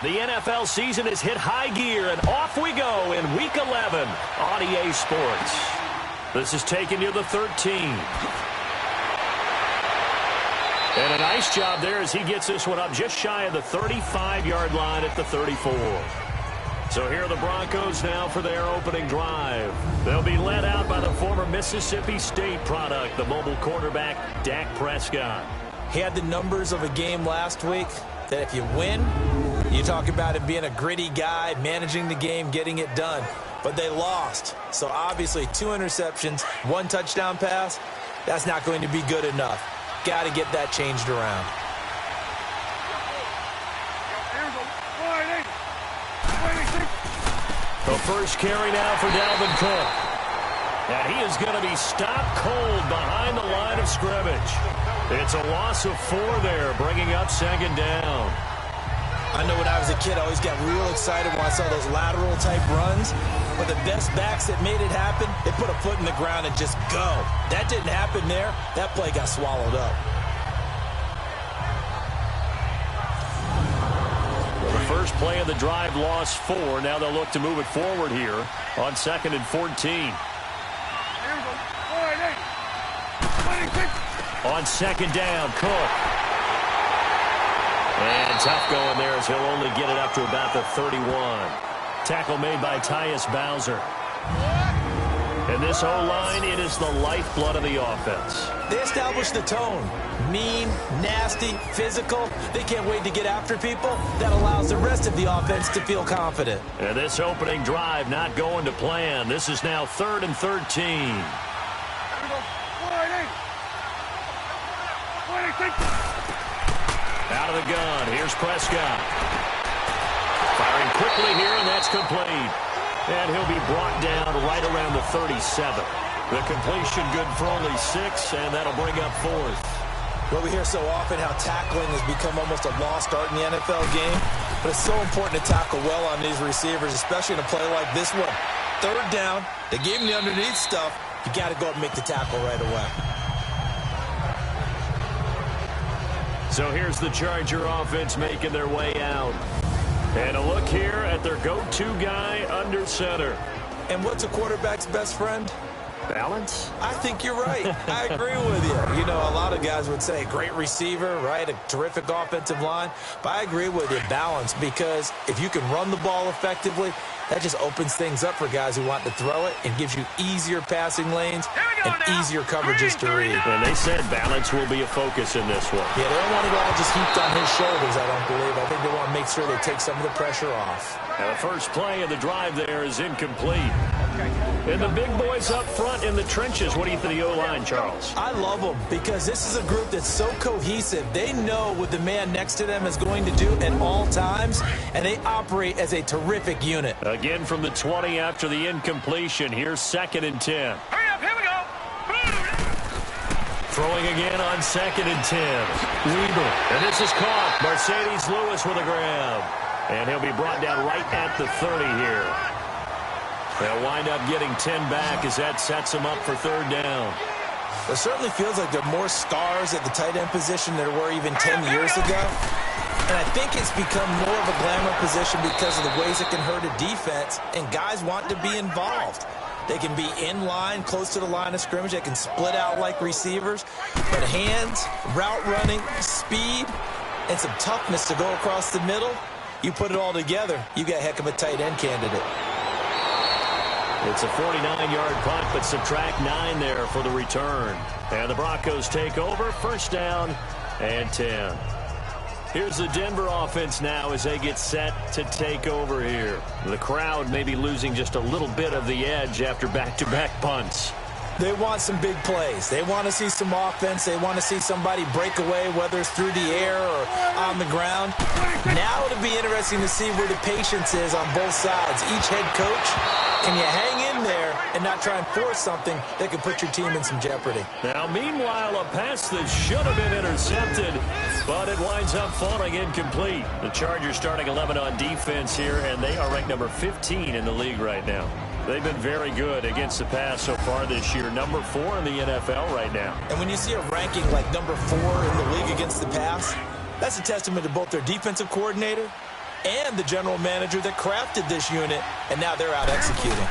The NFL season has hit high gear, and off we go in Week 11 on EA Sports. This is taking you to the 13. And a nice job there as he gets this one up just shy of the 35-yard line at the 34. So here are the Broncos now for their opening drive. They'll be led out by the former Mississippi State product, the mobile quarterback, Dak Prescott. He had the numbers of a game last week that if you win, you talk about him being a gritty guy, managing the game, getting it done. But they lost. So obviously 2 interceptions, 1 touchdown pass, that's not going to be good enough. Got to get that changed around. The first carry now for Dalvin Cook. And he is going to be stopped cold behind the line of scrimmage. It's a loss of 4 there, bringing up 2nd down. I know when I was a kid, I always got real excited when I saw those lateral-type runs. But the best backs that made it happen, they put a foot in the ground and just go. That didn't happen there. That play got swallowed up. Well, the first play of the drive lost 4. Now they'll look to move it forward here on 2nd and 14. On 2nd down, Cook. And tough going there as he'll only get it up to about the 31. Tackle made by Tyus Bowser. And this O-line, it is the lifeblood of the offense. They established the tone. Mean, nasty, physical. They can't wait to get after people. That allows the rest of the offense to feel confident. And this opening drive not going to plan. This is now 3rd and 13. Out of the gun, here's Prescott. Firing quickly here, and that's complete. And he'll be brought down right around the 37. The completion good for only 6, and that'll bring up 4th. Well, we hear so often how tackling has become almost a lost art in the NFL game. But it's so important to tackle well on these receivers, especially in a play like this one. 3rd down, they gave him the underneath stuff. You got to go up and make the tackle right away. So here's the Charger offense making their way out. And a look here at their go-to guy under center. And what's a quarterback's best friend? Balance? I think you're right. I agree with you. You know, a lot of guys would say great receiver, right? A terrific offensive line. But I agree with you, balance, because if you can run the ball effectively, that just opens things up for guys who want to throw it and gives you easier passing lanes and easier coverages to read. And they said balance will be a focus in this one. Yeah, they don't want it all just heaped on his shoulders, I don't believe. I think they want to make sure they take some of the pressure off. Now the first play of the drive there is incomplete. And the big boys up front in the trenches. What do you think of the O-line, Charles? I love them because this is a group that's so cohesive. They know what the man next to them is going to do at all times, and they operate as a terrific unit. Again from the 20 after the incompletion. Here's 2nd and 10. Hurry up, here we go. Throwing again on 2nd and 10. Weber. And this is caught. Mercedes Lewis with a grab. And he'll be brought down right at the 30 here. They'll wind up getting 10 back as that sets them up for 3rd down. It certainly feels like there are more stars at the tight end position than there were even 10 years ago. And I think it's become more of a glamour position because of the ways it can hurt a defense, and guys want to be involved. They can be in line, close to the line of scrimmage. They can split out like receivers. But hands, route running, speed, and some toughness to go across the middle, you put it all together, you got a heck of a tight end candidate. It's a 49-yard punt, but subtract 9 there for the return. And the Broncos take over, 1st down and 10. Here's the Denver offense now as they get set to take over here. The crowd may be losing just a little bit of the edge after back-to-back punts. They want some big plays. They want to see some offense. They want to see somebody break away, whether it's through the air or on the ground. Now it'll be interesting to see where the patience is on both sides. Each head coach, can you hang in there and not try and force something that could put your team in some jeopardy? Now, meanwhile, a pass that should have been intercepted, but it winds up falling incomplete. The Chargers starting 11 on defense here, and they are ranked number 15 in the league right now. They've been very good against the pass so far this year. Number 4 in the NFL right now. And when you see a ranking like number 4 in the league against the pass, that's a testament to both their defensive coordinator and the general manager that crafted this unit, and now they're out executing.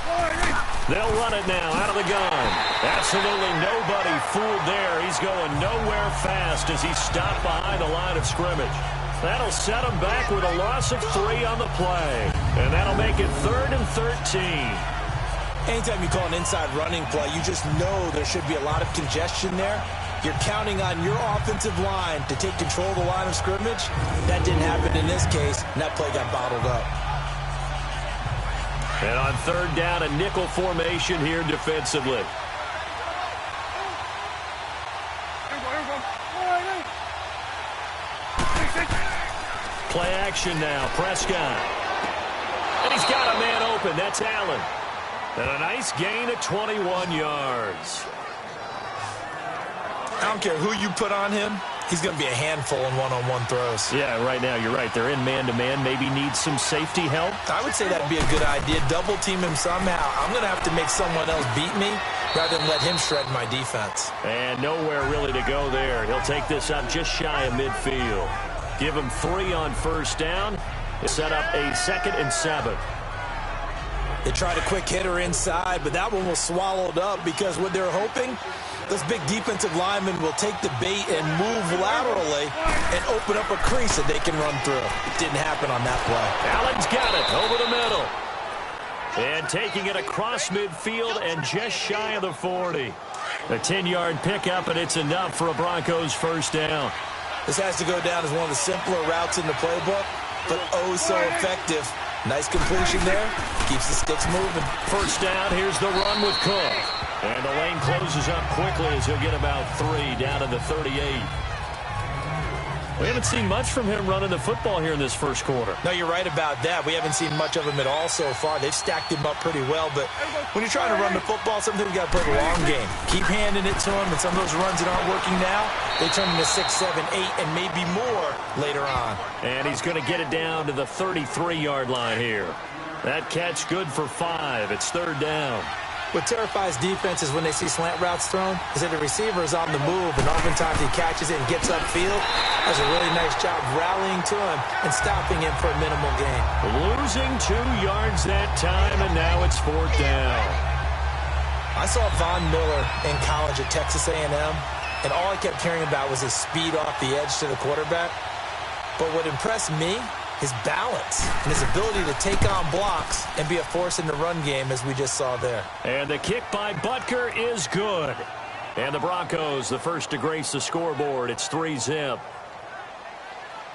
They'll run it now out of the gun. Absolutely nobody fooled there. He's going nowhere fast as he's stopped behind the line of scrimmage. That'll set him back with a loss of 3 on the play. And that'll make it 3rd and 13. Anytime you call an inside running play, you just know there should be a lot of congestion there. You're counting on your offensive line to take control of the line of scrimmage. That didn't happen in this case, and that play got bottled up. And on 3rd down, a nickel formation here defensively. Play action now, Prescott. And he's got a man open. That's Allen. And a nice gain of 21 yards. I don't care who you put on him. He's going to be a handful in one-on-one throws. Yeah, right now, you're right. They're in man-to-man. Maybe needs some safety help. I would say that'd be a good idea. Double team him somehow. I'm going to have to make someone else beat me rather than let him shred my defense. And nowhere really to go there. He'll take this up just shy of midfield. Give him 3 on 1st down. Set up a 2nd and 7. They tried a quick hitter inside, but that one was swallowed up because what they're hoping, those big defensive linemen will take the bait and move laterally and open up a crease that they can run through. It didn't happen on that play. Allen's got it over the middle. And taking it across midfield and just shy of the 40. A 10-yard pickup, and it's enough for a Broncos 1st down. This has to go down as one of the simpler routes in the playbook, but oh so effective. Nice completion there. Keeps the sticks moving. 1st down, here's the run with Cook. And the lane closes up quickly as he'll get about 3 down to the 38. We haven't seen much from him running the football here in this 1st quarter. No, you're right about that. We haven't seen much of him at all so far. They've stacked him up pretty well, but when you're trying to run the football, sometimes you got to play the long game. Keep handing it to him, and some of those runs that aren't working now, they turn into 6, 7, 8, and maybe more later on. And he's going to get it down to the 33-yard line here. That catch good for 5. It's 3rd down. What terrifies defenses when they see slant routes thrown is that the receiver is on the move, and oftentimes he catches it and gets upfield. Does a really nice job rallying to him and stopping him for a minimal gain. Losing 2 yards that time, and now it's 4th down. I saw Von Miller in college at Texas A&M, and all I kept hearing about was his speed off the edge to the quarterback. But what impressed me, his balance and his ability to take on blocks and be a force in the run game, as we just saw there. And the kick by Butker is good. And the Broncos, the first to grace the scoreboard. It's 3-zip.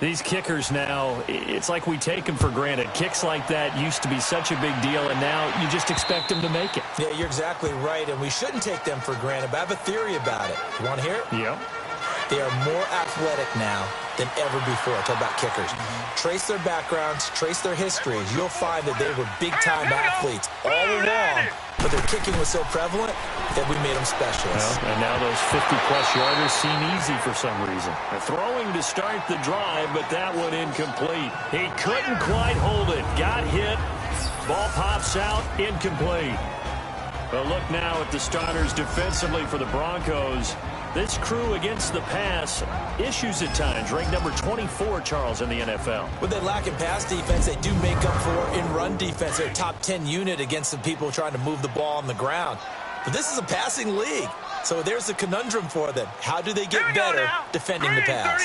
These kickers now, it's like we take them for granted. Kicks like that used to be such a big deal, and now you just expect them to make it. Yeah, you're exactly right, and we shouldn't take them for granted, but I have a theory about it. You want to hear it? Yeah. They are more athletic now than ever before. Talk about kickers. Trace their backgrounds, trace their histories. You'll find that they were big-time athletes all along, but their kicking was so prevalent that we made them specialists. Well, and now those 50-plus yarders seem easy for some reason. They're throwing to start the drive, but that one incomplete. He couldn't quite hold it. Got hit. Ball pops out. Incomplete. But look now at the starters defensively for the Broncos. This crew against the pass, issues at times. Ranked number 24, Charles, in the NFL. What they lack in pass defense, they do make up for in run defense. They're a top 10 unit against the people trying to move the ball on the ground. But this is a passing league, so there's a conundrum for them. How do they get better defending the pass?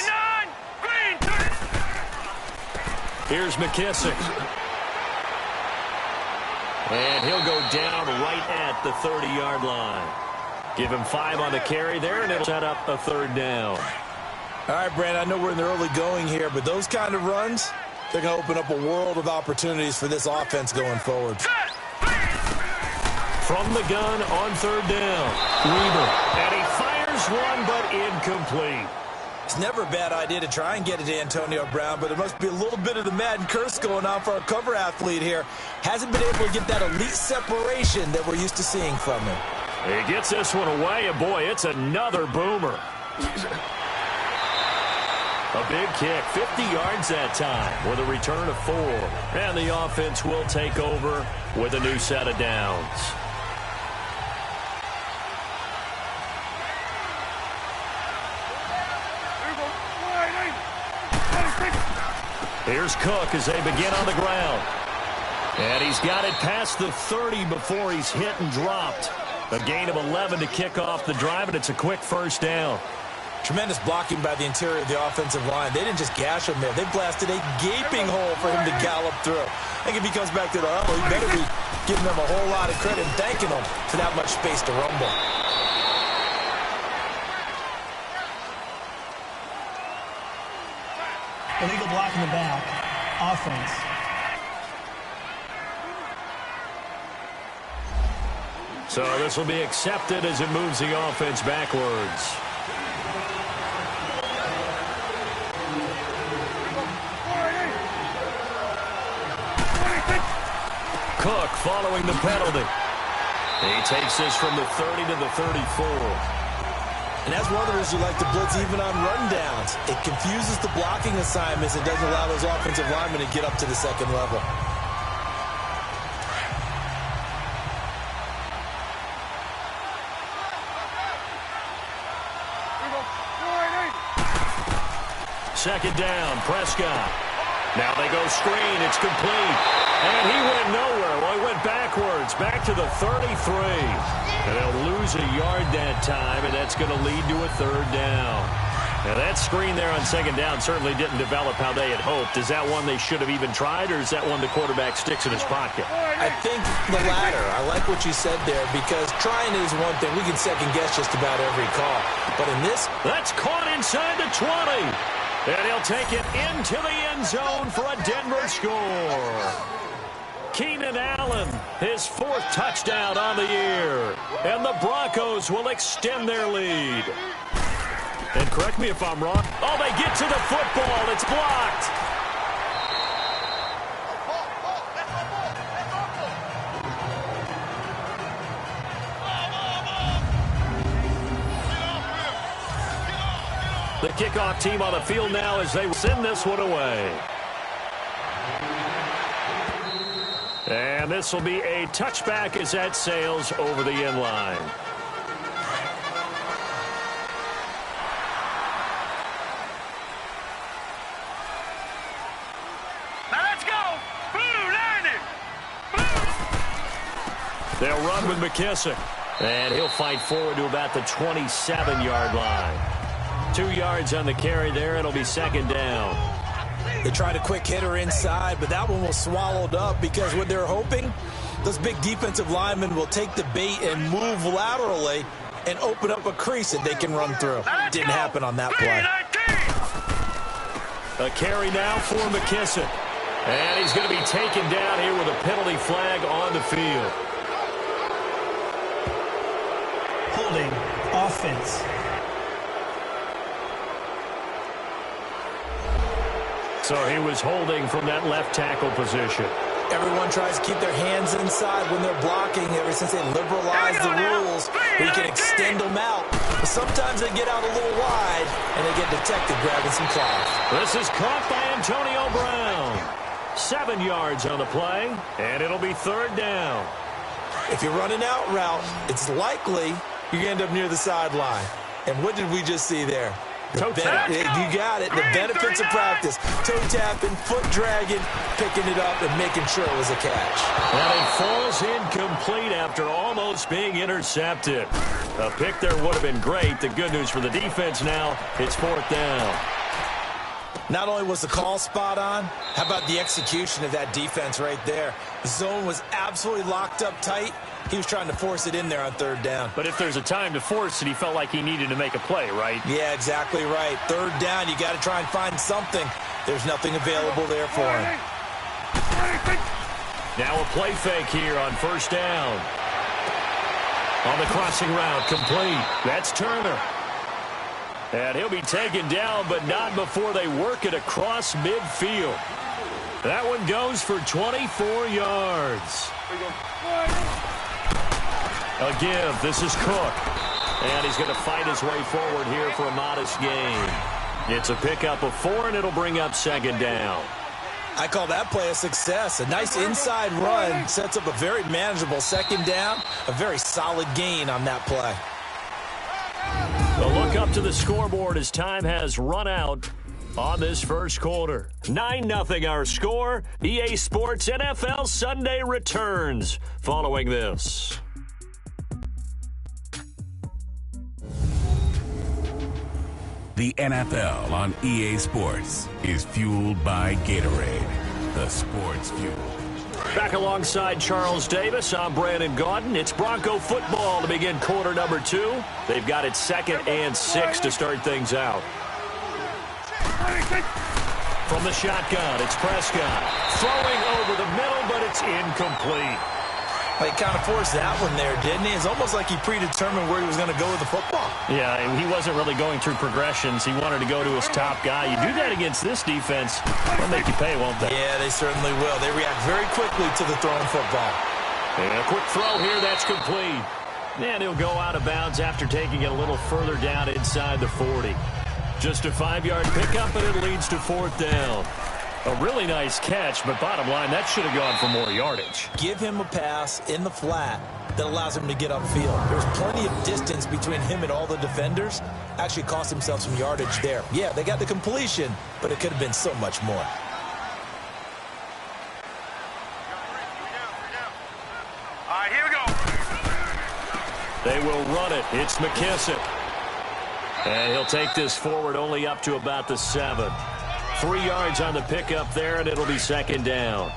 Here's McKissick. And he'll go down right at the 30-yard line. Give him 5 on the carry there, and it'll set up a 3rd down. All right, Brand, I know we're in the early going here, but those kind of runs, they're going to open up a world of opportunities for this offense going forward. From the gun on 3rd down, Weaver. And he fires one, but incomplete. It's never a bad idea to try and get it to Antonio Brown, but there must be a little bit of the Madden curse going on for our cover athlete here. Hasn't been able to get that elite separation that we're used to seeing from him. He gets this one away, and boy, it's another boomer. A big kick, 50 yards that time with a return of 4. And the offense will take over with a new set of downs. Here's Cook as they begin on the ground. And he's got it past the 30 before he's hit and dropped. A gain of 11 to kick off the drive, and it's a quick first down. Tremendous blocking by the interior of the offensive line. They didn't just gash him there. They blasted a gaping hole for him to gallop through. I think if he comes back to the huddle, he better be giving them a whole lot of credit and thanking them for that much space to rumble. Illegal block in the back. Offense. So this will be accepted as it moves the offense backwards. Cook following the penalty. He takes this from the 30 to the 34. And as runners, you like to blitz even on rundowns. It confuses the blocking assignments and doesn't allow those offensive linemen to get up to the second level. Second down, Prescott. Now they go screen. It's complete. And he went nowhere. Well, he went backwards, back to the 33. And they'll lose a yard that time, and that's going to lead to a third down. Now, that screen there on second down certainly didn't develop how they had hoped. Is that one they should have even tried, or is that one the quarterback sticks in his pocket? I think the latter. I like what you said there, because trying is one thing. We can second-guess just about every call. But in this... That's caught inside the 20. And he'll take it into the end zone for a Denver score. Keenan Allen, his fourth touchdown on the year. And the Broncos will extend their lead. And correct me if I'm wrong. Oh, they get to the football. It's blocked. The kickoff team on the field now as they send this one away. And this will be a touchback as that sails over the end line. Now let's go. Boo, Landon. Boo. They'll run with McKissick. And he'll fight forward to about the 27-yard line. 2 yards on the carry there. It'll be second down. They tried a quick hitter inside, but that one was swallowed up because what they're hoping, those big defensive linemen will take the bait and move laterally and open up a crease that they can run through. Didn't happen on that play. A carry now for McKissick. And he's going to be taken down here with a penalty flag on the field. Holding. Offense. So he was holding from that left tackle position. Everyone tries to keep their hands inside when they're blocking. Ever since they liberalized the rules, we can extend them out. But sometimes they get out a little wide, and they get detected grabbing some cloth. This is caught by Antonio Brown. 7 yards on the play, and it'll be third down. If you're running out route, it's likely you're going to end up near the sideline. And what did we just see there? Toe tap. You got it. The benefits of practice. Toe tapping, foot dragging, picking it up, and making sure it was a catch. And it falls incomplete after almost being intercepted. A pick there would have been great. The good news for the defense now, it's fourth down. Not only was the call spot on, how about the execution of that defense right there? The zone was absolutely locked up tight. He was trying to force it in there on third down. But if there's a time to force it, he felt like he needed to make a play, right? Yeah, exactly right. Third down, you got to try and find something. There's nothing available there for him. Now a play fake here on first down. On the crossing route, complete. That's Turner. And he'll be taken down, but not before they work it across midfield. That one goes for 24 yards. A give. This is Cook. And he's going to fight his way forward here for a modest gain. It's a pickup of 4, and it'll bring up second down. I call that play a success. A nice inside run sets up a very manageable second down. A very solid gain on that play. A look up to the scoreboard as time has run out. on this first quarter. 9-0 our score. EA Sports NFL Sunday returns following this. The NFL on EA Sports is fueled by Gatorade, the sports fuel. Back alongside Charles Davis, I'm Brandon Gaudin. It's Bronco football to begin quarter number 2. They've got it 2nd and 6 to start things out. From the shotgun, it's Prescott. Throwing over the middle, but it's incomplete. He kind of forced that one there, didn't he? It's almost like he predetermined where he was going to go with the football. Yeah, he wasn't really going through progressions. He wanted to go to his top guy. You do that against this defense, they'll make you pay, won't they? Yeah, they certainly will. They react very quickly to the thrown football. And a quick throw here, that's complete. And he'll go out of bounds after taking it a little further down inside the 40. Just a 5-yard pickup, and it leads to 4th down. A really nice catch, but bottom line, that should have gone for more yardage. Give him a pass in the flat that allows him to get upfield. There's plenty of distance between him and all the defenders. Actually cost himself some yardage there. Yeah, they got the completion, but it could have been so much more. All right, here we go. They will run it. It's McKissick. And he'll take this forward only up to about the 7. 3 yards on the pickup there, and it'll be 2nd down.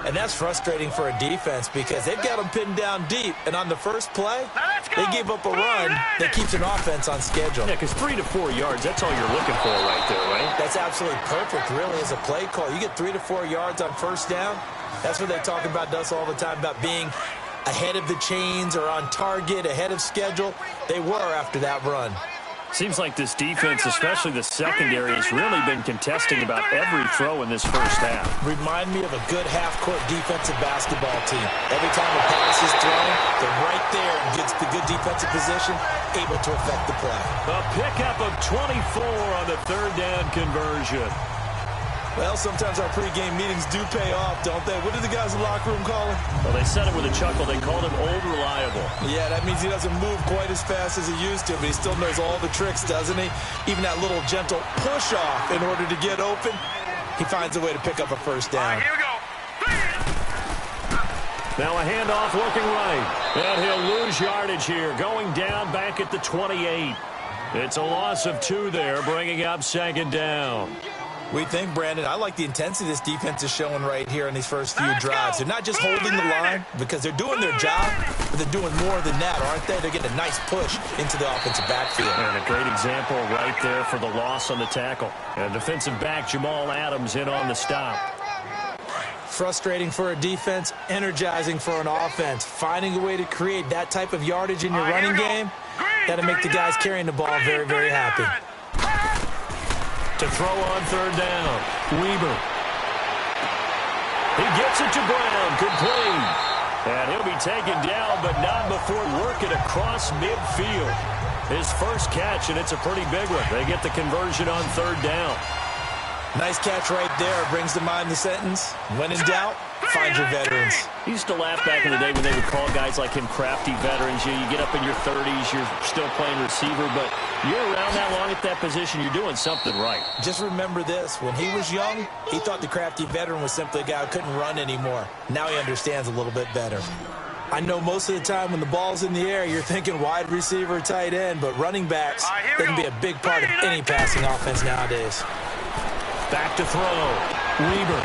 And that's frustrating for a defense because they've got them pinned down deep. And on the first play, they give up a run that keeps an offense on schedule. Yeah, because 3 to 4 yards, that's all you're looking for right there, right? That's absolutely perfect, really, as a play call. You get 3 to 4 yards on first down. That's what they talk about us all the time, about being ahead of the chains or on target, ahead of schedule. They were after that run. Seems like this defense, especially the secondary, has really been contesting about every throw in this first half. Remind me of a good half-court defensive basketball team. Every time a pass is thrown, they're right there and gets the good defensive position, able to affect the play. A pickup of 24 on the 3rd down conversion. Well, sometimes our pregame meetings do pay off, don't they? What did the guys in the locker room call him? Well, they said it with a chuckle. They called him Old Reliable. Yeah, that means he doesn't move quite as fast as he used to, but he still knows all the tricks, doesn't he? Even that little gentle push-off in order to get open, he finds a way to pick up a first down. All right, here we go. Now a handoff looking right. And he'll lose yardage here, going down back at the 28. It's a loss of 2 there, bringing up 2nd down. We think, Brandon, I like the intensity this defense is showing right here in these first few drives. They're not just holding the line because they're doing their job, but they're doing more than that, aren't they? They're getting a nice push into the offensive backfield. And a great example right there for the loss on the tackle. And defensive back Jamal Adams in on the stop. Frustrating for a defense, energizing for an offense. Finding a way to create that type of yardage in your running game, that'll make the guys carrying the ball very, very happy. To throw on 3rd down, Weber. He gets it to Brown, complete. And he'll be taken down, but not before working across midfield. His first catch, and it's a pretty big one. They get the conversion on 3rd down. Nice catch right there. Brings to mind the sentence, when in doubt, find your veterans. He used to laugh back in the day when they would call guys like him crafty veterans. You get up in your 30s, you're still playing receiver, but you're around that long at that position, you're doing something right. Just remember this. When he was young, he thought the crafty veteran was simply a guy who couldn't run anymore. Now he understands a little bit better. I know most of the time when the ball's in the air, you're thinking wide receiver, tight end, but running backs, they can be a big part of any passing offense nowadays. Back to throw. Weber.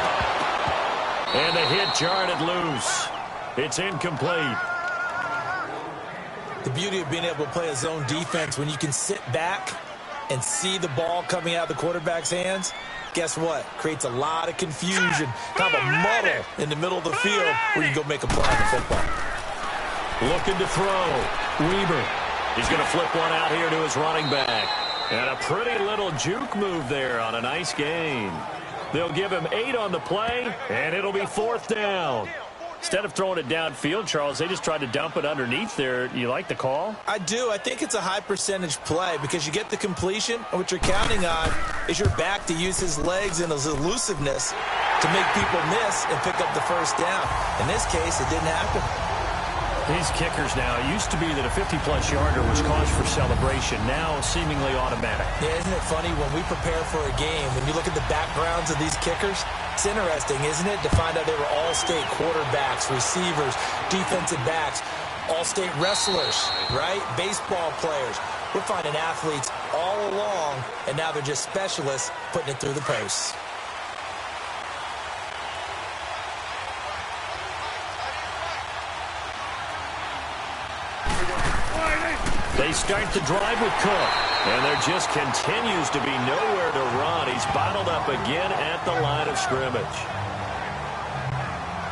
And the hit jarred loose. It's incomplete. The beauty of being able to play a zone defense when you can sit back and see the ball coming out of the quarterback's hands, guess what? Creates a lot of confusion, kind of a muddle in the middle of the field where you go make a play on the football. Looking to throw. Weber. He's going to flip one out here to his running back. And a pretty little juke move there on a nice gain. They'll give him 8 on the play, and it'll be 4th down. Instead of throwing it downfield, Charles, they just tried to dump it underneath there. You like the call? I do. I think it's a high percentage play because you get the completion, and what you're counting on is your back to use his legs and his elusiveness to make people miss and pick up the first down. In this case, it didn't happen. These kickers now, it used to be that a 50-plus yarder was cause for celebration. Now, seemingly automatic. Yeah, isn't it funny when we prepare for a game, when you look at the backgrounds of these kickers, it's interesting, isn't it, to find out they were all-state quarterbacks, receivers, defensive backs, all-state wrestlers, right? Baseball players. We're finding athletes all along, and now they're just specialists putting it through the posts. They start the drive with Cook, and there just continues to be nowhere to run. He's bottled up again at the line of scrimmage.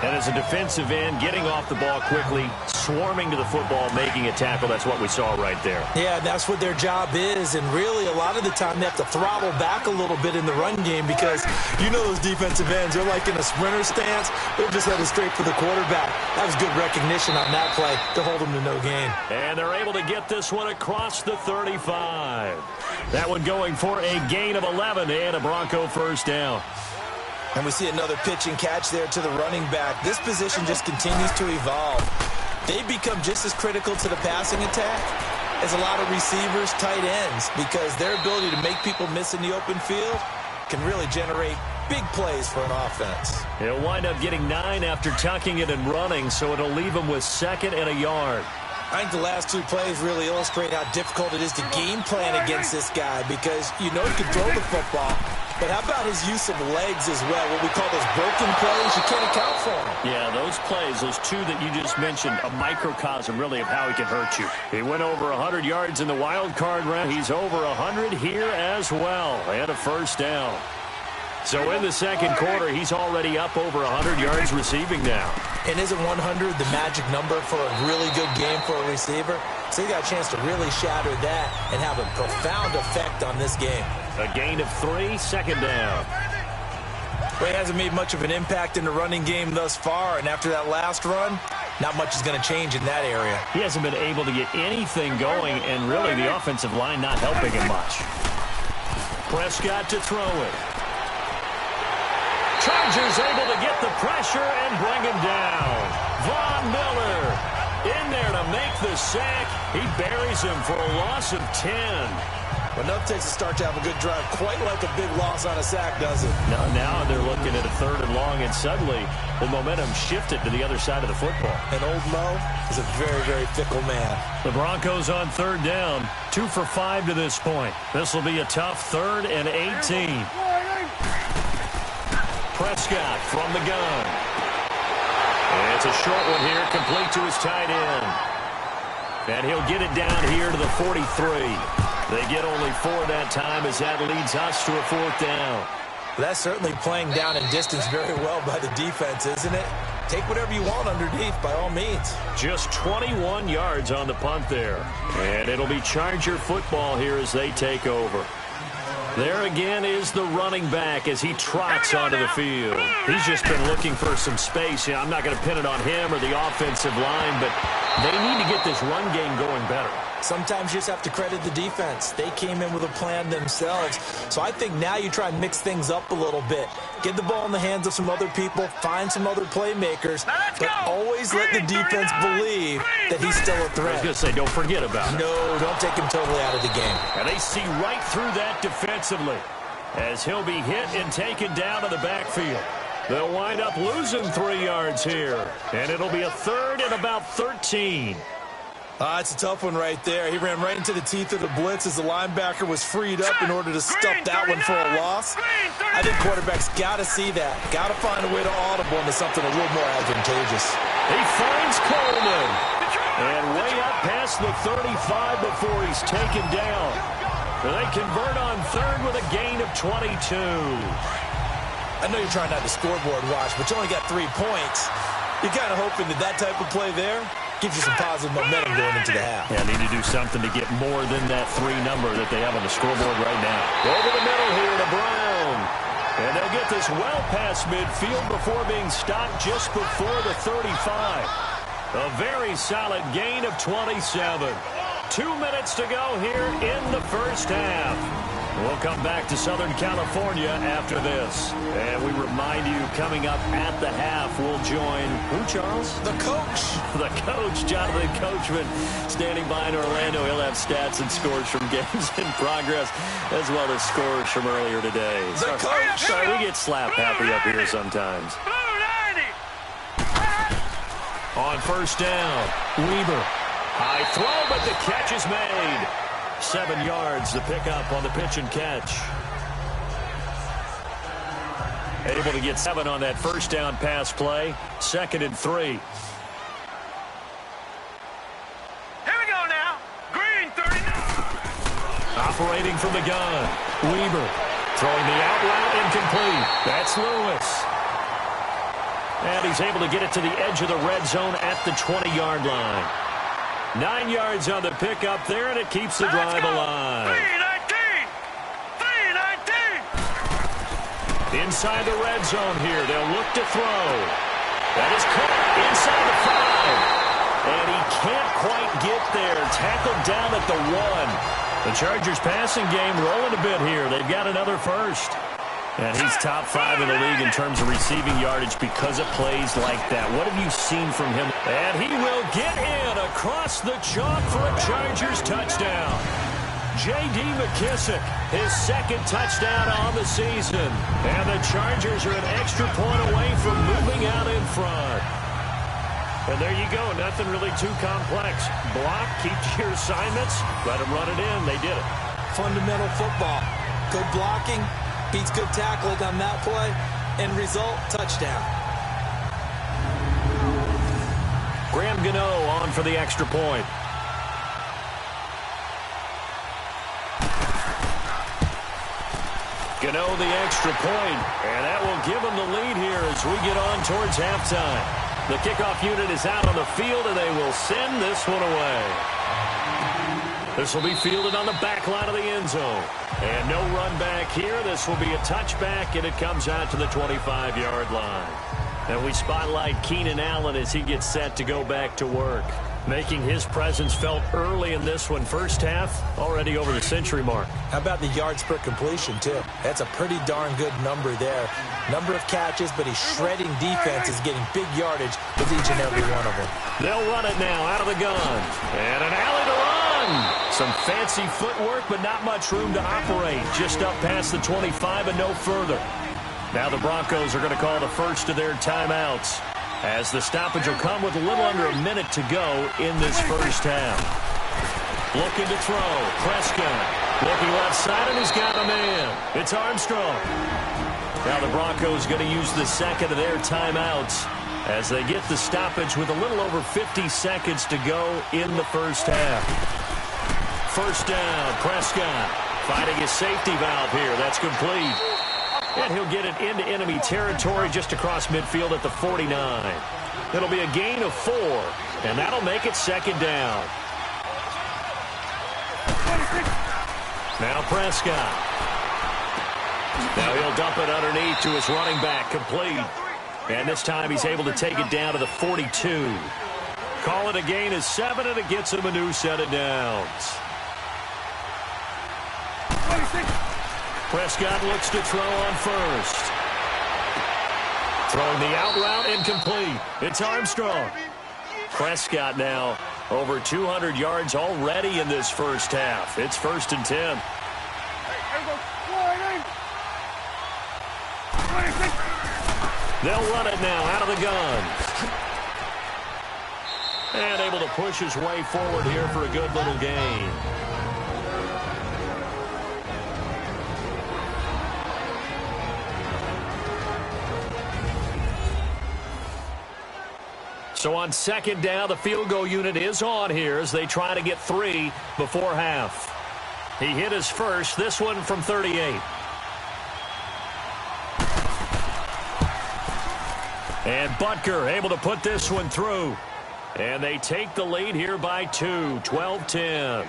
And as a defensive end, getting off the ball quickly, swarming to the football, making a tackle, that's what we saw right there. Yeah, that's what their job is, and really a lot of the time they have to throttle back a little bit in the run game because you know those defensive ends, they're like in a sprinter stance. They're just headed straight for the quarterback. That was good recognition on that play to hold them to no gain. And they're able to get this one across the 35. That one going for a gain of 11 and a Bronco first down. And we see another pitch and catch there to the running back. This position just continues to evolve. They become just as critical to the passing attack as a lot of receivers, tight ends, because their ability to make people miss in the open field can really generate big plays for an offense. He'll wind up getting 9 after tucking it and running, so it'll leave him with 2nd and a yard. I think the last 2 plays really illustrate how difficult it is to game plan against this guy because you know he can throw the football, but how about his use of legs as well? What we call those broken plays, you can't account for them. Yeah, those plays, those 2 that you just mentioned, a microcosm really of how he can hurt you. He went over 100 yards in the wild card round. He's over 100 here as well, and a first down. So in the second quarter, he's already up over 100 yards receiving now. And isn't 100 the magic number for a really good game for a receiver? So he got a chance to really shatter that and have a profound effect on this game. A gain of 3, 2nd down. Well, he hasn't made much of an impact in the running game thus far, and after that last run, not much is going to change in that area. He hasn't been able to get anything going, and really the offensive line not helping him much. Prescott to throw it. Chargers able to get the pressure and bring him down. Von Miller in there to make the sack. He buries him for a loss of 10. Enough takes a start to have a good drive, quite like a big loss on a sack, does it? Now they're looking at a 3rd and long, and suddenly the momentum shifted to the other side of the football. And old Mo is a very, very fickle man. The Broncos on 3rd down, 2 for 5 to this point. This will be a tough 3rd and 18. Prescott from the gun. And it's a short one here, complete to his tight end. And he'll get it down here to the 43. They get only 4 that time as that leads us to a 4th down. That's certainly playing down in distance very well by the defense, isn't it? Take whatever you want underneath by all means. Just 21 yards on the punt there. And it'll be Charger football here as they take over. There again is the running back as he trots onto the field. He's just been looking for some space. Yeah, I'm not going to pin it on him or the offensive line, but they need to get this run game going better. Sometimes you just have to credit the defense. They came in with a plan themselves. So I think now you try and mix things up a little bit. Get the ball in the hands of some other people, find some other playmakers, but always let the defense believe that he's still a threat. I was going to say, don't forget about it. No, don't take him totally out of the game. And they see right through that defensively as he'll be hit and taken down in the backfield. They'll wind up losing 3 yards here, and it'll be a 3rd and about 13. It's a tough one right there. He ran right into the teeth of the blitz as the linebacker was freed up in order to stuff that one for a loss. I think quarterbacks got to see that. Got to find a way to audible into something a little more advantageous. He finds Coleman. And way up past the 35 before he's taken down. They convert on 3rd with a gain of 22. I know you're trying not to scoreboard watch, but you only got 3 points. You're kind of hoping that type of play there gives you some positive momentum going into the half. Yeah, need to do something to get more than that 3 number that they have on the scoreboard right now. Over the middle here to Brown. And they'll get this well past midfield before being stopped just before the 35. A very solid gain of 27. 2 minutes to go here in the first half. We'll come back to Southern California after this. And we remind you, coming up at the half, we'll join who, Charles? The coach. The coach, Jonathan Coachman, standing by in Orlando. He'll have stats and scores from games in progress, as well as scores from earlier today. The coach. Sorry, we get slap happy up here sometimes. On first down, Weber. High throw, but the catch is made. 7 yards, the pickup on the pitch and catch. Able to get 7 on that first down pass play. 2nd and 3. Here we go now. Green 39. Operating from the gun. Weber throwing the out route incomplete. That's Lewis. And he's able to get it to the edge of the red zone at the 20-yard line. 9 yards on the pickup there, and it keeps the drive alive. 3-19. Inside the red zone here. They'll look to throw. That is caught inside the 5. And he can't quite get there. Tackled down at the 1. The Chargers passing game rolling a bit here. They've got another first. And he's top 5 in the league in terms of receiving yardage because of plays like that. What have you seen from him? And he will get in across the chalk for a Chargers touchdown. J.D. McKissick, his 2nd touchdown on the season. And the Chargers are an extra point away from moving out in front. And there you go. Nothing really too complex. Block, keep to your assignments, let them run it in. They did it. Fundamental football. Good blocking. Beats good tackling on that play. End result, touchdown. Graham Gano on for the extra point. Gano the extra point, and that will give them the lead here as we get on towards halftime. The kickoff unit is out on the field, and they will send this one away. This will be fielded on the back line of the end zone. And no run back here. This will be a touchback, and it comes out to the 25-yard line. And we spotlight Keenan Allen as he gets set to go back to work, making his presence felt early in this one. First half, already over the century mark. How about the yards per completion, too? That's a pretty darn good number there. Number of catches, but he's shredding defense, is getting big yardage with each and every one of them. They'll run it now out of the gun. And an alley to run. Some fancy footwork, but not much room to operate. Just up past the 25 and no further. Now the Broncos are going to call the first of their timeouts, as the stoppage will come with a little under a minute to go in this first half. Looking to throw. Prescott looking left side, and he's got a man. It's Armstrong. Now the Broncos going to use the second of their timeouts as they get the stoppage with a little over 50 seconds to go in the first half. First down, Prescott finding his safety valve here. That's complete. And he'll get it into enemy territory just across midfield at the 49. It'll be a gain of 4, and that'll make it second down. Now Prescott. Now he'll dump it underneath to his running back, complete. And this time he's able to take it down to the 42. Call it a gain of 7, and it gets him a new set of downs. Prescott looks to throw on first. Throwing the out route, incomplete. It's Armstrong. Prescott now over 200 yards already in this first half. It's 1st and 10. They'll run it now out of the gun. And able to push his way forward here for a good little gain. So on second down, the field goal unit is on here as they try to get 3 before half. He hit his first, this one from 38. And Butker able to put this one through. And they take the lead here by 2, 12-10.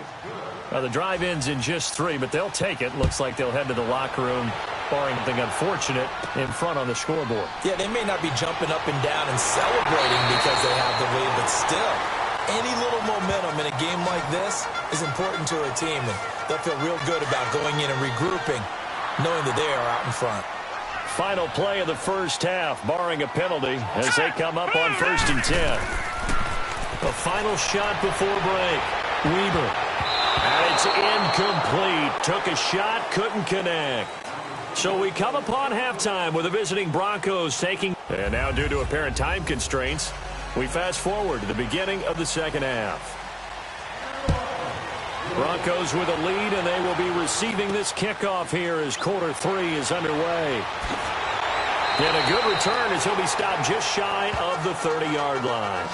Now the drive ends in just 3, but they'll take it. Looks like they'll head to the locker room, barring anything unfortunate, in front on the scoreboard. Yeah, they may not be jumping up and down and celebrating because they have the lead, but still, Any little momentum in a game like this is important to a team, and they'll feel real good about going in and regrouping, knowing that they are out in front. Final play of the first half, barring a penalty, as they come up on 1st and 10. A final shot before break. Weber. And it's incomplete. Took a shot, couldn't connect. So we come upon halftime with the visiting Broncos taking. And now, due to apparent time constraints, we fast forward to the beginning of the second half. Broncos with a lead, and they will be receiving this kickoff here as quarter 3 is underway. And a good return as he'll be stopped just shy of the 30-yard line.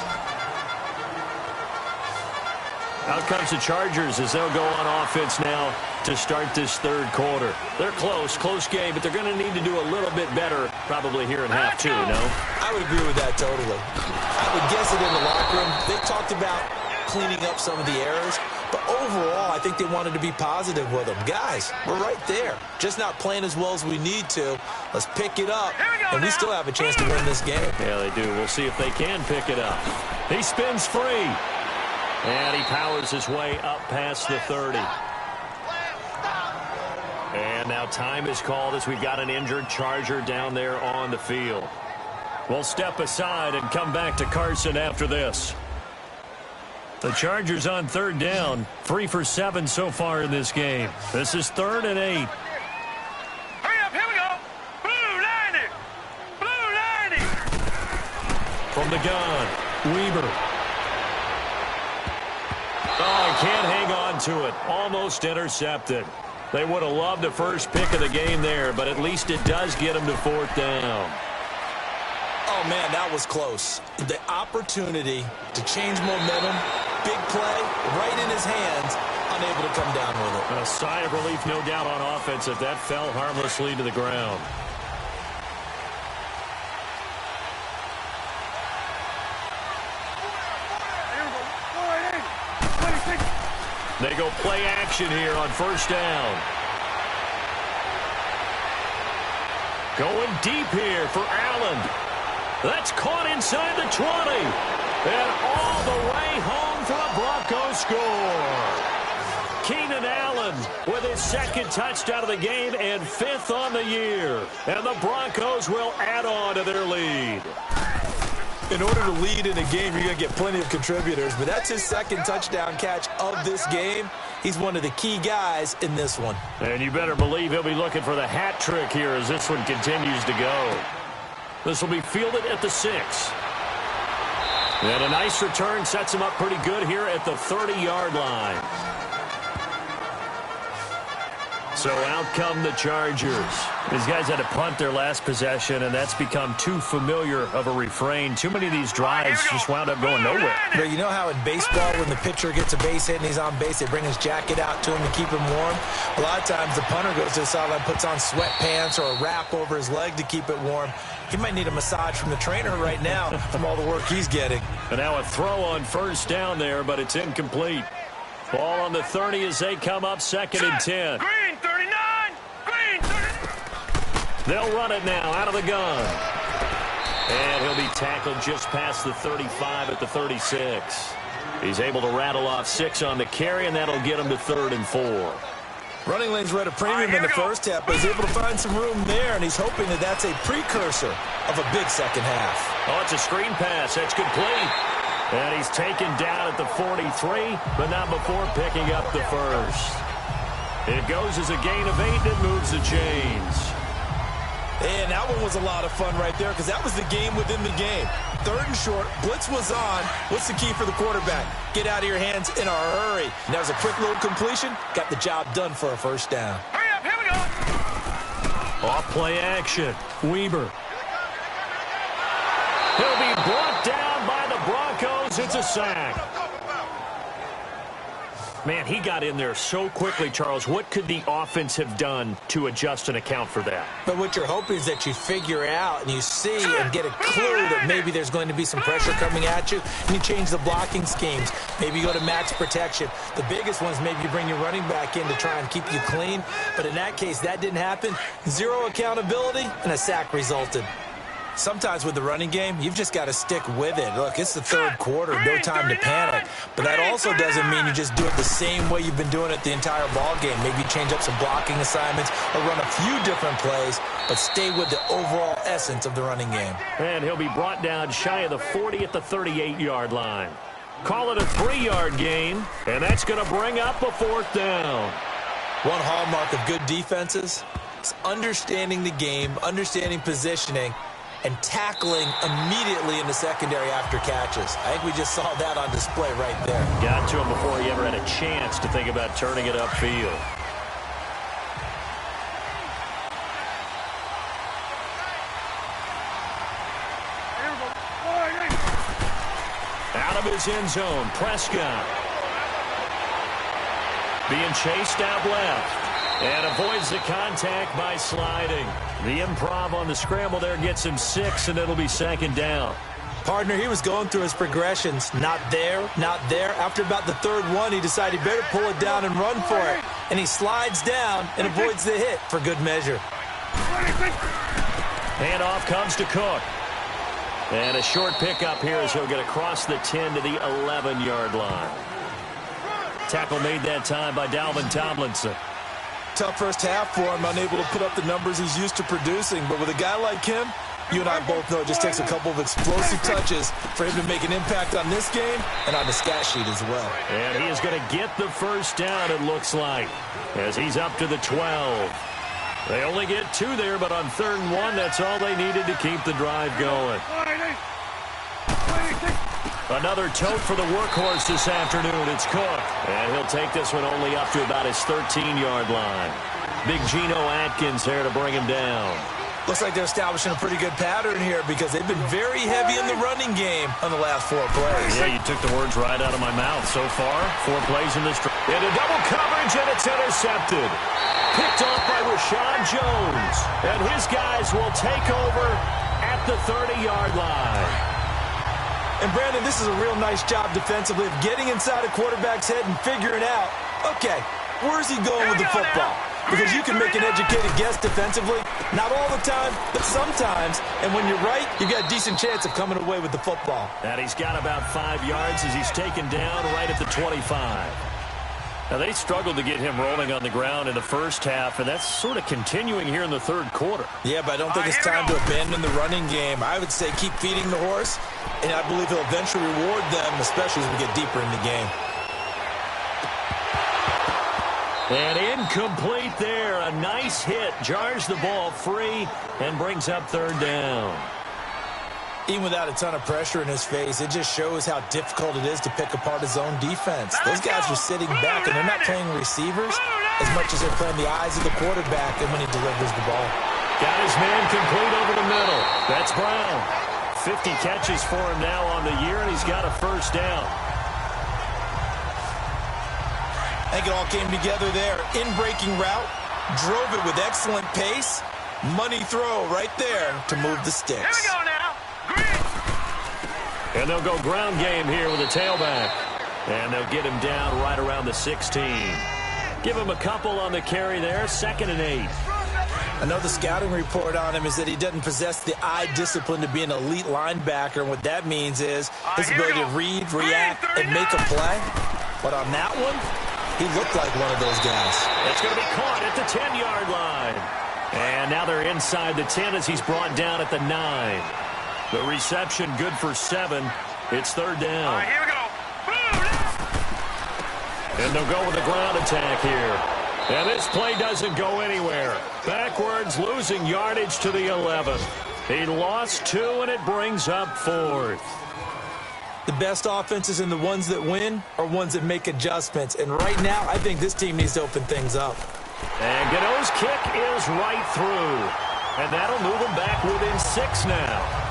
Out comes the Chargers as they'll go on offense now to start this third quarter. They're close game, but they're going to need to do a little bit better probably here in half 2, no? I would agree with that totally. I would guess it in the locker room. They talked about cleaning up some of the errors, but overall, I think they wanted to be positive with them. Guys, we're right there. Just not playing as well as we need to. Let's pick it up, and we still have a chance to win this game. Yeah, they do. We'll see if they can pick it up. He spins free. And he powers his way up past the 30. And now time is called as we've got an injured Charger down there on the field. We'll step aside and come back to Carson after this. The Chargers on 3rd down, 3 for 7 so far in this game. This is 3rd and 8. Hurry up, here we go. Blue 90. Blue 90. From the gun, Weber. Oh, he can't hang on to it. Almost intercepted. They would have loved the first pick of the game there, but at least it does get them to 4th down. Oh, man, that was close. The opportunity to change momentum, big play, right in his hands, unable to come down with it. A sigh of relief, no doubt, on offense if that fell harmlessly to the ground. They go play action here on 1st down. Going deep here for Allen. That's caught inside the 20. And all the way home for a Broncos score. Keenan Allen with his 2nd touchdown of the game and 5th on the year. And the Broncos will add on to their lead. In order to lead in a game, you're going to get plenty of contributors, but that's his 2nd touchdown catch of this game. He's one of the key guys in this one. And you better believe he'll be looking for the hat trick here as this one continues to go. This will be fielded at the 6. And a nice return sets him up pretty good here at the 30-yard line. So out come the Chargers. These guys had to punt their last possession, and that's become too familiar of a refrain. Too many of these drives just wound up going nowhere. But you know how in baseball, when the pitcher gets a base hit and he's on base, they bring his jacket out to him to keep him warm? A lot of times the punter goes to the sideline, puts on sweatpants or a wrap over his leg to keep it warm. He might need a massage from the trainer right now from all the work he's getting. And now a throw on 1st down there, but it's incomplete. Ball on the 30 as they come up 2nd and 10. Green 39. Green 30. They'll run it now out of the gun. And he'll be tackled just past the 35 at the 36. He's able to rattle off 6 on the carry, and that'll get him to 3rd and 4. Running lanes were at a premium in the first half, but he's able to find some room there, and he's hoping that that's a precursor of a big second half. Oh, it's a screen pass. That's complete. And he's taken down at the 43, but not before picking up the 1st. It goes as a gain of 8 and moves the chains. And that one was a lot of fun right there because that was the game within the game. 3rd and short, blitz was on. What's the key for the quarterback? Get out of your hands in a hurry. And that was a quick little completion. Got the job done for a 1st down. Hurry up, here we go. Off play action. Weber. He'll be brought down by the Broncos. It's a sack. Man, he got in there so quickly, Charles. What could the offense have done to adjust and account for that? But what you're hoping is that you figure out and you see and get a clue that maybe there's going to be some pressure coming at you, and you change the blocking schemes. Maybe you go to max protection. The biggest ones, maybe you bring your running back in to try and keep you clean. But in that case, that didn't happen. 0 accountability, and a sack resulted. Sometimes with the running game, you've just got to stick with it. Look, it's the third quarter, no time to panic. But that also doesn't mean you just do it the same way you've been doing it the entire ball game. Maybe change up some blocking assignments or run a few different plays, but stay with the overall essence of the running game. And he'll be brought down shy of the 40 at the 38-yard line. Call it a 3-yard gain, and that's going to bring up a 4th down. One hallmark of good defenses is understanding the game, understanding positioning, and tackling immediately in the secondary after catches. I think we just saw that on display right there. Got to him before he ever had a chance to think about turning it upfield. Out of his end zone, Prescott. Being chased out left. And avoids the contact by sliding. The improv on the scramble there gets him 6, and it'll be 2nd down. Partner, he was going through his progressions. Not there, not there. After about the 3rd one, he decided he better pull it down and run for it. And he slides down and avoids the hit for good measure. Handoff comes to Cook. And a short pickup here as he'll get across the 10 to the 11-yard line. Tackle made that time by Dalvin Tomlinson. Tough first half for him, unable to put up the numbers he's used to producing. But with a guy like him, you and I both know it just takes a couple of explosive touches for him to make an impact on this game and on the stat sheet as well. And he is going to get the 1st down, it looks like, as he's up to the 12. They only get 2 there, but on 3rd and 1, that's all they needed to keep the drive going. Another tote for the workhorse this afternoon. It's Cook. And he'll take this one only up to about his 13-yard line. Big Geno Atkins there to bring him down. Looks like they're establishing a pretty good pattern here because they've been very heavy in the running game on the last 4 plays. Yeah, you took the words right out of my mouth. So far, 4 plays in this drive. Into double coverage, and it's intercepted. Picked off by Rashawn Jones. And his guys will take over at the 30-yard line. And, Brandon, this is a real nice job defensively of getting inside a quarterback's head and figuring out, okay, where's he going with the football? Because you can make an educated guess defensively, not all the time, but sometimes. And when you're right, you got a decent chance of coming away with the football. And he's got about 5 yards as he's taken down right at the 25. Now, they struggled to get him rolling on the ground in the first half, and that's sort of continuing here in the 3rd quarter. Yeah, but I don't think it's time to abandon the running game. I would say keep feeding the horse, and I believe he'll eventually reward them, especially as we get deeper in the game. And incomplete there. A nice hit. Jars the ball free and brings up 3rd down. Even without a ton of pressure in his face, it just shows how difficult it is to pick apart his own defense. Those guys are sitting back, and they're not playing receivers as much as they're playing the eyes of the quarterback and when he delivers the ball. Got his man complete over the middle. That's Brown. 50 catches for him now on the year, and he's got a 1st down. I think it all came together there. In-breaking route, drove it with excellent pace. Money throw right there to move the sticks. Here we go now. And they'll go ground game here with a tailback. And they'll get him down right around the 16. Give him a couple on the carry there. 2nd and 8. I know the scouting report on him is that he doesn't possess the eye discipline to be an elite linebacker. And what that means is his ability to read, react, and make a play. But on that one, he looked like one of those guys. It's going to be caught at the 10-yard line. And now they're inside the 10 as he's brought down at the 9. The reception good for 7. It's 3rd down. All right, here we go. And they'll go with a ground attack here. And this play doesn't go anywhere. Backwards, losing yardage to the 11. He lost 2, and it brings up 4th. The best offenses and the ones that win are ones that make adjustments. And right now, I think this team needs to open things up. And Gano's kick is right through. And that'll move them back within 6 now.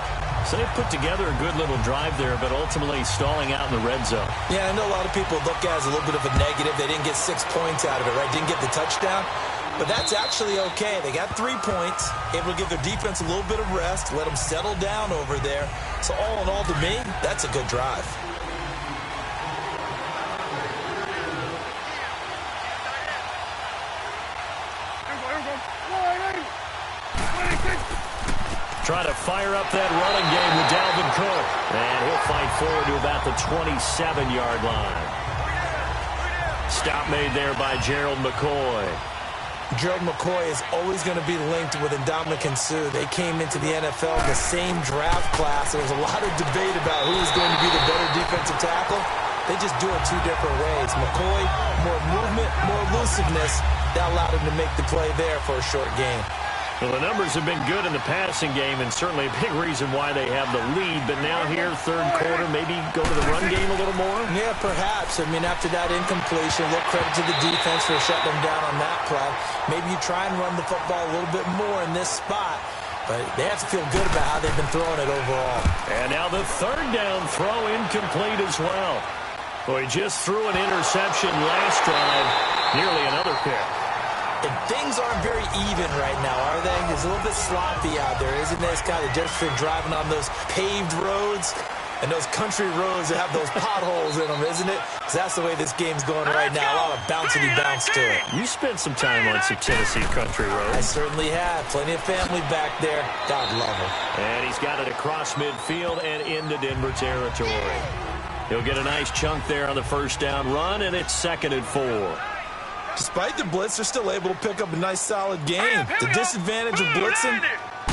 So they put together a good little drive there, but ultimately stalling out in the red zone. Yeah, I know a lot of people look at it as a little bit of a negative. They didn't get 6 points out of it, right? Didn't get the touchdown. But that's actually okay. They got 3 points, able to give their defense a little bit of rest, let them settle down over there. So all in all, to me, that's a good drive. Trying to fire up that running game with Dalvin Cook. And he'll fight forward to about the 27-yard line. Stop made there by Gerald McCoy. Gerald McCoy is always going to be linked with Ndamukong Suh. They came into the NFL in the same draft class. There was a lot of debate about who was going to be the better defensive tackle. They just do it two different ways. McCoy, more movement, more elusiveness. That allowed him to make the play there for a short game. Well, the numbers have been good in the passing game, and certainly a big reason why they have the lead. But now here, third quarter, maybe go to the run game a little more? Yeah, perhaps. I mean, after that incompletion, a little credit to the defense for shutting them down on that play. Maybe you try and run the football a little bit more in this spot. But they have to feel good about how they've been throwing it overall. And now the third down throw incomplete as well. Boy, he just threw an interception last drive, nearly another pick. And things aren't very even right now, are they? It's a little bit sloppy out there, isn't it? It's kind of different from driving on those paved roads and those country roads that have those potholes in them, isn't it? Because that's the way this game's going right now. A lot of bouncy bounce to it. You spent some time on some Tennessee country roads. I certainly have. Plenty of family back there. God love them. And he's got it across midfield and into Denver territory. He'll get a nice chunk there on the first down run, and it's 2nd and 4. Despite the blitz, they're still able to pick up a nice, solid game. The disadvantage of blitzing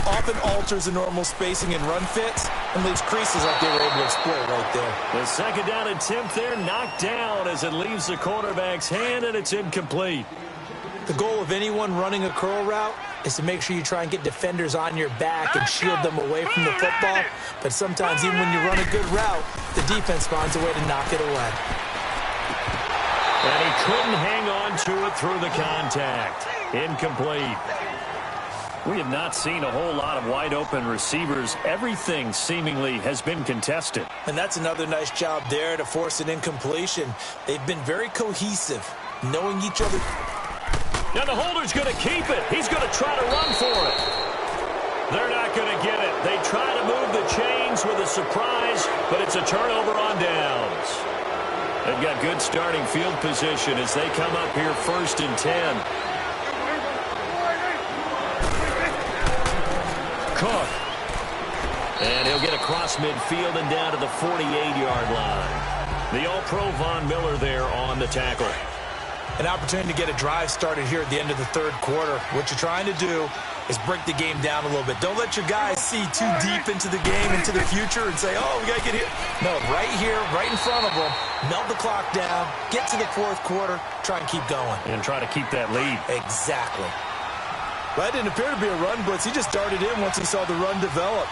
often alters the normal spacing and run fits and leaves creases like they were able to exploit right there. The 2nd down attempt there knocked down as it leaves the quarterback's hand, and it's incomplete. The goal of anyone running a curl route is to make sure you try and get defenders on your back and shield them away from the football. But sometimes even when you run a good route, the defense finds a way to knock it away. And he couldn't hang on to it through the contact. Incomplete. We have not seen a whole lot of wide-open receivers. Everything seemingly has been contested. And that's another nice job there to force an incompletion. They've been very cohesive, knowing each other. Now the holder's going to keep it. He's going to try to run for it. They're not going to get it. They try to move the chains with a surprise, but it's a turnover on downs. They've got good starting field position as they come up here 1st and 10. Cook. And he'll get across midfield and down to the 48-yard line. The All-Pro Von Miller there on the tackle. An opportunity to get a drive started here at the end of the third quarter. What you're trying to do is break the game down a little bit. Don't let your guys see too deep into the game, into the future, and say, oh, we got to get here. No, right here, right in front of them, melt the clock down, get to the fourth quarter, try and keep going. And try to keep that lead. Exactly. Well, that didn't appear to be a run blitz. He just darted in once he saw the run develop.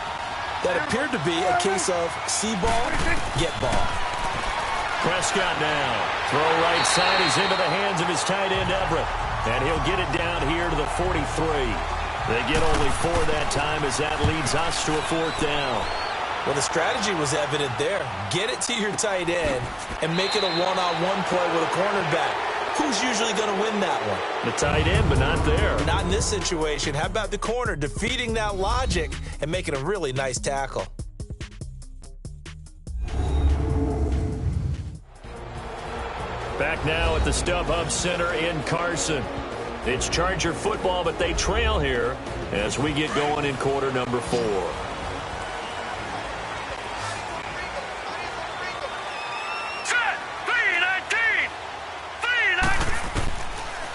That appeared to be a case of see ball, get ball. Prescott now. Throw right side is into the hands of his tight end, Everett. And he'll get it down here to the 43. They get only 4 that time as that leads us to a 4th down. Well, the strategy was evident there. Get it to your tight end and make it a one-on-one play with a cornerback. Who's usually going to win that one? The tight end, but not there. Not in this situation. How about the corner defeating that logic and making a really nice tackle? Back now at the StubHub Center in Carson. It's Charger football, but they trail here as we get going in quarter number 4.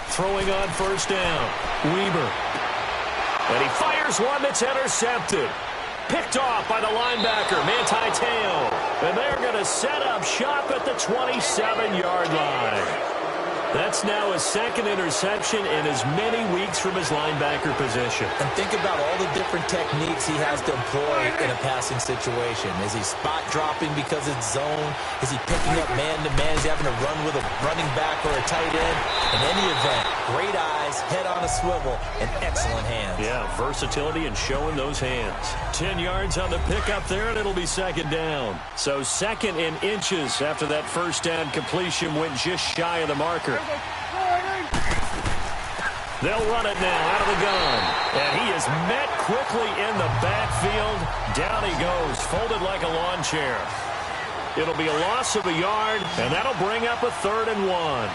Throwing on first down, Weber. And he fires one that's intercepted. Picked off by the linebacker, Manti Te'o. And they're going to set up shop at the 27-yard line. That's now his 2nd interception in as many weeks from his linebacker position. And think about all the different techniques he has to employ in a passing situation. Is he spot dropping because it's zone? Is he picking up man-to-man? Is he having to run with a running back or a tight end? In any event, great eyes, head on a swivel, and excellent hands. Yeah, versatility and showing those hands. 10 yards on the pickup there, and it'll be 2nd down. So 2nd in inches after that first down completion went just shy of the marker. They'll run it now out of the gun. And he is met quickly in the backfield. Down he goes, folded like a lawn chair. It'll be a loss of a yard, and that'll bring up a 3rd and 1.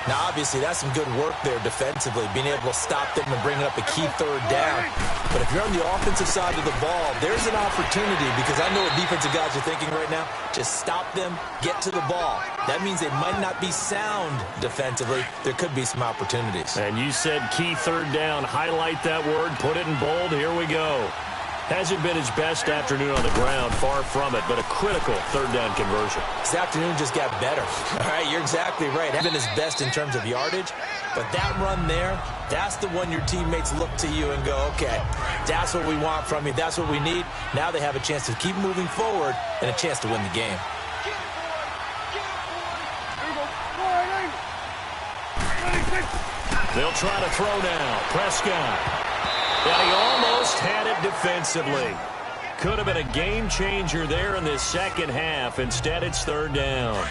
Now, obviously, that's some good work there defensively, being able to stop them and bring up a key third down. But if you're on the offensive side of the ball, there's an opportunity, because I know what defensive guys are thinking right now. Just stop them, get to the ball. That means they might not be sound defensively. There could be some opportunities. And you said key third down. Highlight that word, put it in bold. Here we go. Hasn't been his best afternoon on the ground, far from it, but a critical third down conversion. This afternoon just got better. All right, you're exactly right. Hasn't been his best in terms of yardage, but that run there, that's the one your teammates look to you and go, okay, that's what we want from you. That's what we need. Now they have a chance to keep moving forward and a chance to win the game. They'll try to throw now. Prescott. Yeah, he almost had it defensively. Could have been a game changer there in this second half. Instead, it's third down.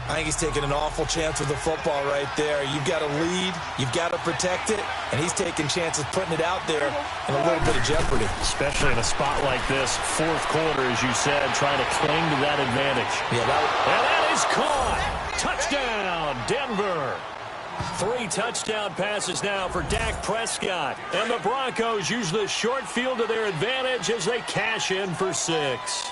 I think he's taking an awful chance with the football right there. You've got to lead, you've got to protect it, and he's taking chances putting it out there in a little bit of jeopardy. Especially in a spot like this, fourth quarter, as you said, trying to cling to that advantage. Yeah, and that is caught. Touchdown, Denver. 3 touchdown passes now for Dak Prescott. And the Broncos use the short field to their advantage as they cash in for 6.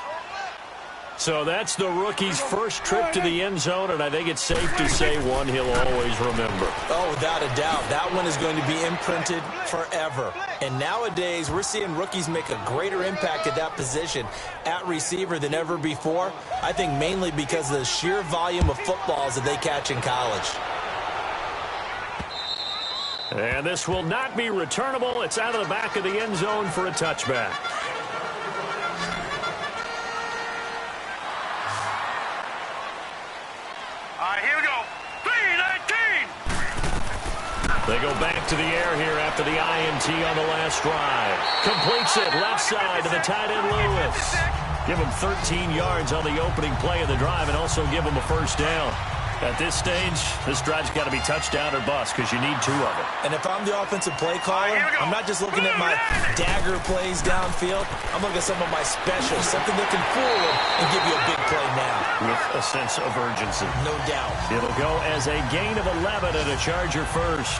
So that's the rookie's first trip to the end zone, and I think it's safe to say one he'll always remember. Oh, without a doubt. That one is going to be imprinted forever. And nowadays, we're seeing rookies make a greater impact at that position at receiver than ever before. I think mainly because of the sheer volume of footballs that they catch in college. And this will not be returnable. It's out of the back of the end zone for a touchback. All right, here we go. 3-19. They go back to the air here after the INT on the last drive. Completes it left side to the tight end Lewis. Give him 13 yards on the opening play of the drive and also give him a first down. At this stage, this drive's got to be touchdown or bust because you need 2 of them. And if I'm the offensive play caller, I'm not just looking at my dagger plays downfield. I'm looking at some of my specials, something that can fool them and give you a big play now. With a sense of urgency. No doubt. It'll go as a gain of 11 and a Charger first.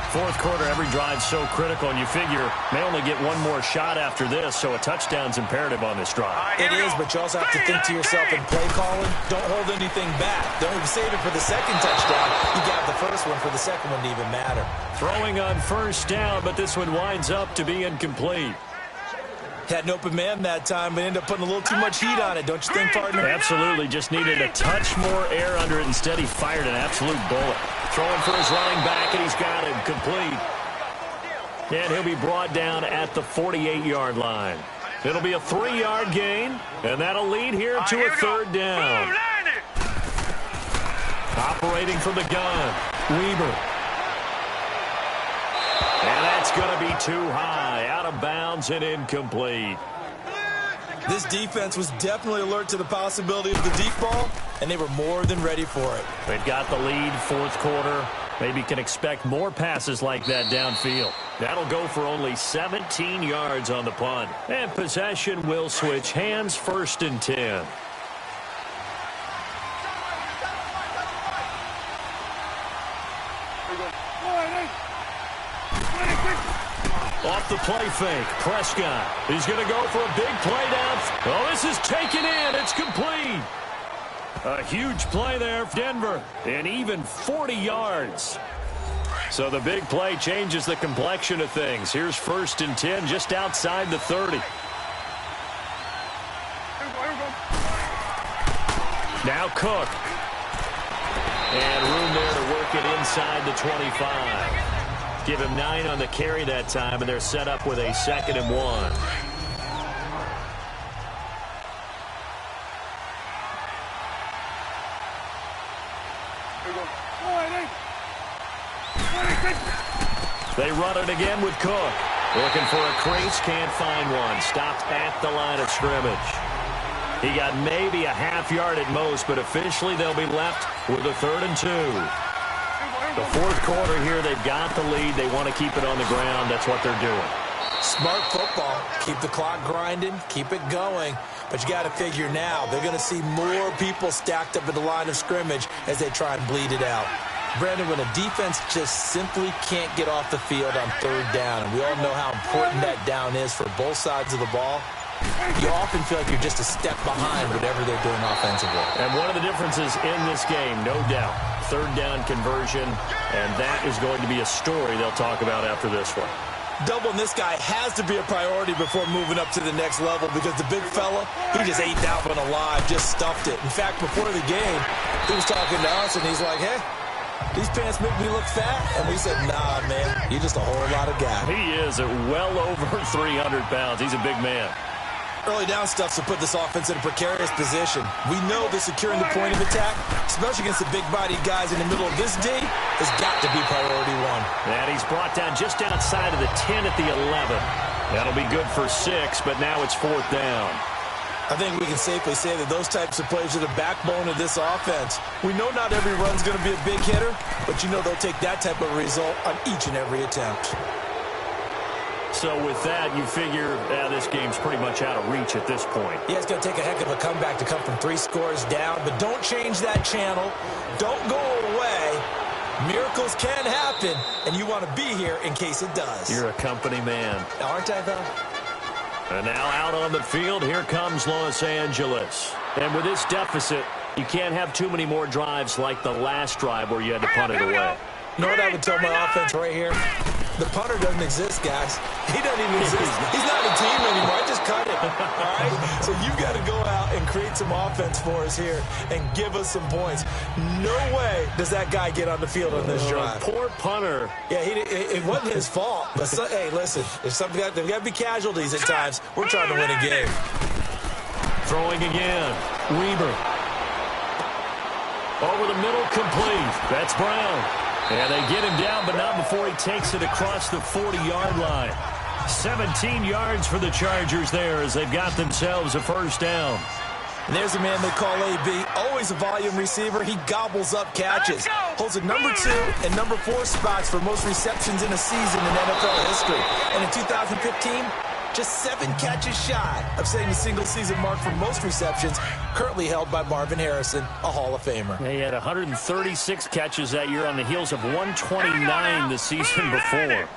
Fourth quarter, every drive's so critical, and you figure may only get one more shot after this, so a touchdown's imperative on this drive. It is, but you also have to think to yourself in play calling, don't hold anything back. Don't even save it for the second touchdown. You got the first one for the second one to even matter. Throwing on first down, but this one winds up to be incomplete. Had an open man that time, but ended up putting a little too much heat on it, don't you think, partner? Absolutely. Just needed a touch more air under it. Instead, he fired an absolute bullet. Throwing for his running back, and he's got him complete. And he'll be brought down at the 48-yard line. It'll be a 3-yard gain, and that'll lead here to a third down. Operating from the gun, Weber. And that's going to be too high, out of bounds and incomplete. This defense was definitely alert to the possibility of the deep ball, and they were more than ready for it. They've got the lead, fourth quarter. Maybe can expect more passes like that downfield. That'll go for only 17 yards on the punt. And possession will switch hands, 1st and 10. Off the play fake, Prescott. He's going to go for a big play down. Oh, this is taken in. It's complete. A huge play there for Denver. And even 40 yards. So the big play changes the complexion of things. Here's 1st and 10 just outside the 30. Now Cook. And room there to work it inside the 25. Give him 9 on the carry that time, and they're set up with a 2nd and 1. They run it again with Cook. Looking for a crease, can't find one. Stopped at the line of scrimmage. He got maybe a half yard at most, but officially they'll be left with a 3rd and 2. The fourth quarter here, they've got the lead. They want to keep it on the ground. That's what they're doing. Smart football. Keep the clock grinding. Keep it going. But you got to figure now, they're going to see more people stacked up at the line of scrimmage as they try and bleed it out. Brandon, when a defense just simply can't get off the field on third down, and we all know how important that down is for both sides of the ball, you often feel like you're just a step behind whatever they're doing offensively. And one of the differences in this game, no doubt, third down conversion, and that is going to be a story they'll talk about after this one. Doubling this guy has to be a priority before moving up to the next level because the big fella, he just ate that one alive, just stuffed it. In fact, before the game, he was talking to us, and he's like, hey, these pants make me look fat. And we said, nah, man, you're just a whole lot of guy. He is at well over 300 pounds. He's a big man. Early down stuff to put this offense in a precarious position. We know that securing the point of attack, especially against the big-bodied guys in the middle of this D, has got to be priority one. And he's brought down just outside of the 10 at the 11. That'll be good for 6, but now it's 4th down. I think we can safely say that those types of plays are the backbone of this offense. We know not every run's going to be a big hitter, but you know they'll take that type of result on each and every attempt. So with that, you figure this game's pretty much out of reach at this point. Yeah, it's going to take a heck of a comeback to come from 3 scores down, but don't change that channel. Don't go away. Miracles can happen, and you want to be here in case it does. You're a company man. Aren't I, though? And now out on the field, here comes Los Angeles. And with this deficit, you can't have too many more drives like the last drive where you had to punt it away. You know what I would tell my offense right here? The punter doesn't exist, guys. He doesn't even exist. He's not a team anymore. I just cut him. All right? So you've got to go out and create some offense for us here and give us some points. No way does that guy get on the field on this drive. Poor punter. Yeah, it wasn't his fault. But hey, listen, if there's got to be casualties at times, we're trying to win a game. Throwing again. Weber. Over the middle, complete. That's Brown. And they get him down, but not before he takes it across the 40-yard line. 17 yards for the Chargers there as they've got themselves a first down. And there's a man they call AB. Always a volume receiver. He gobbles up catches. Holds a number 2 and number 4 spots for most receptions in a season in NFL history. And in 2015, just 7 catches shy of setting the single-season mark for most receptions, currently held by Marvin Harrison, a Hall of Famer. He had 136 catches that year on the heels of 129 the season before.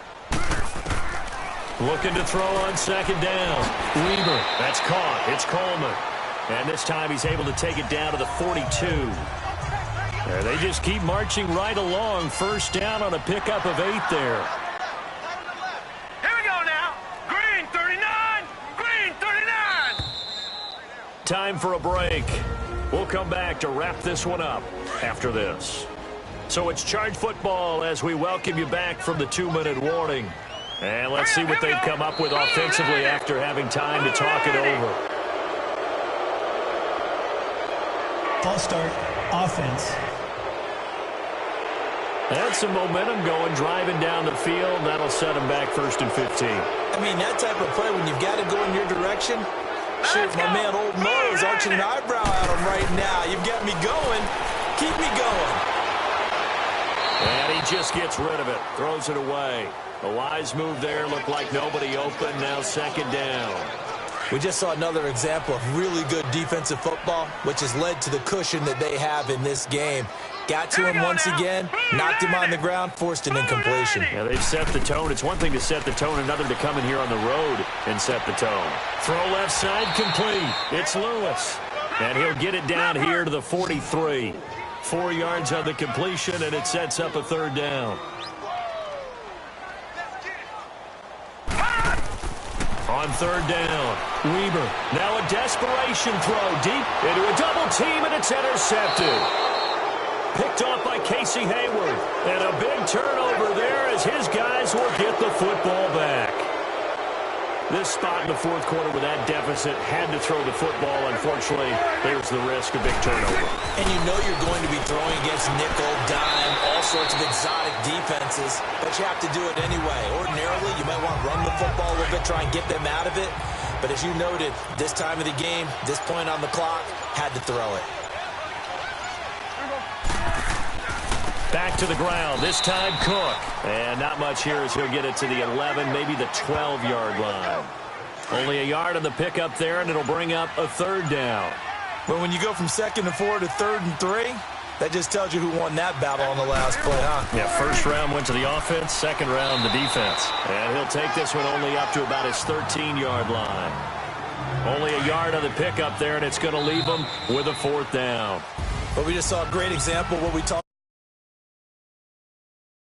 Looking to throw on second down. Weber, that's caught. It's Coleman. And this time he's able to take it down to the 42. And they just keep marching right along. First down on a pickup of 8 there. Time for a break. We'll come back to wrap this one up after this. So it's Charge Football as we welcome you back from the 2-minute warning. And let's see what they've come up with offensively after having time to talk it over. False start, offense. That's some momentum going, driving down the field. That'll set them back 1st and 15. I mean, that type of play, when you've got to go in your direction, shoot, my man Old Mo is arching an eyebrow at him right now. You've got me going. Keep me going. And he just gets rid of it. Throws it away. A wise move there. Looked like nobody open. Now second down. We just saw another example of really good defensive football, which has led to the cushion that they have in this game. Got to him once again, knocked him on the ground, forced an incompletion. Yeah, they've set the tone. It's one thing to set the tone, another to come in here on the road and set the tone. Throw left side complete. It's Lewis. And he'll get it down here to the 43. 4 yards on the completion, and it sets up a third down. On third down, Weber. Now a desperation throw deep into a double team, and it's intercepted. Picked off by Casey Hayward. And a big turnover there as his guys will get the football back. This spot in the fourth quarter with that deficit had to throw the football. Unfortunately, there's the risk of big turnover. And you know you're going to be throwing against nickel, dime, all sorts of exotic defenses, but you have to do it anyway. Ordinarily, you might want to run the football a little bit, try and get them out of it. But as you noted, this time of the game, this point on the clock, had to throw it. Back to the ground, this time Cook. And not much here as he'll get it to the 11, maybe the 12-yard line. Only a yard on the pickup there, and it'll bring up a third down. But when you go from 2nd and 4 to 3rd and 3, That just tells you who won that battle on the last play, huh? Yeah, first round went to the offense, second round the defense. And he'll take this one only up to about his 13-yard line. Only a yard on the pickup there, and it's going to leave him with a 4th down. But we just saw a great example of what we talked